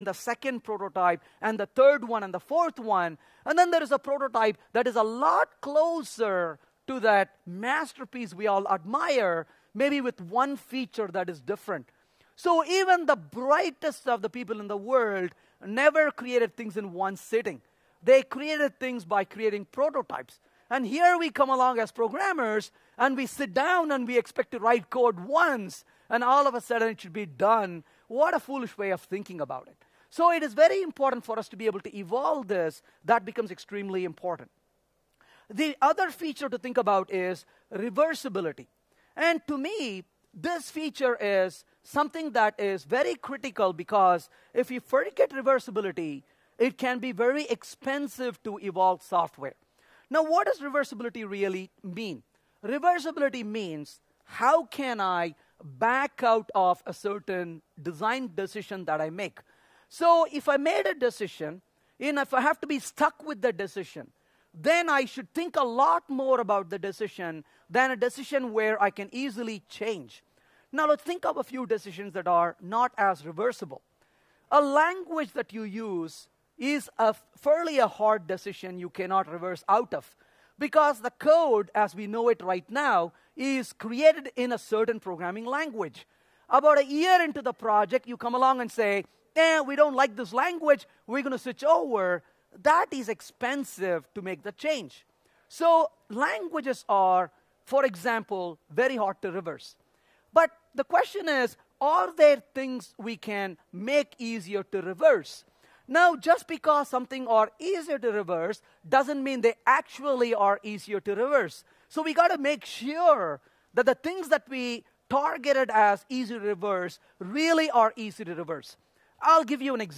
the second prototype, and the third one, and the fourth one. And then there is a prototype that is a lot closer to that masterpiece we all admire, maybe with one feature that is different. So even the brightest of the people in the world never created things in one sitting. They created things by creating prototypes. And here we come along as programmers, and we sit down and we expect to write code once, and all of a sudden it should be done. What a foolish way of thinking about it. So it is very important for us to be able to evolve this. That becomes extremely important. The other feature to think about is reversibility. And to me, this feature is something that is very critical, because if you forget reversibility, it can be very expensive to evolve software. Now, what does reversibility really mean? Reversibility means, how can I back out of a certain design decision that I make? So if I made a decision, and if I have to be stuck with the decision, then I should think a lot more about the decision than a decision where I can easily change. Now let's think of a few decisions that are not as reversible. A language that you use is a fairly hard decision you cannot reverse out of, because the code as we know it right now is created in a certain programming language. About a year into the project, you come along and say, we don't like this language, we're going to switch over. That is expensive to make the change. So languages are, for example, very hard to reverse. But the question is, are there things we can make easier to reverse? Now, just because something are easier to reverse doesn't mean they actually are easier to reverse. So we got to make sure that the things that we targeted as easy to reverse really are easy to reverse. I'll give you an example.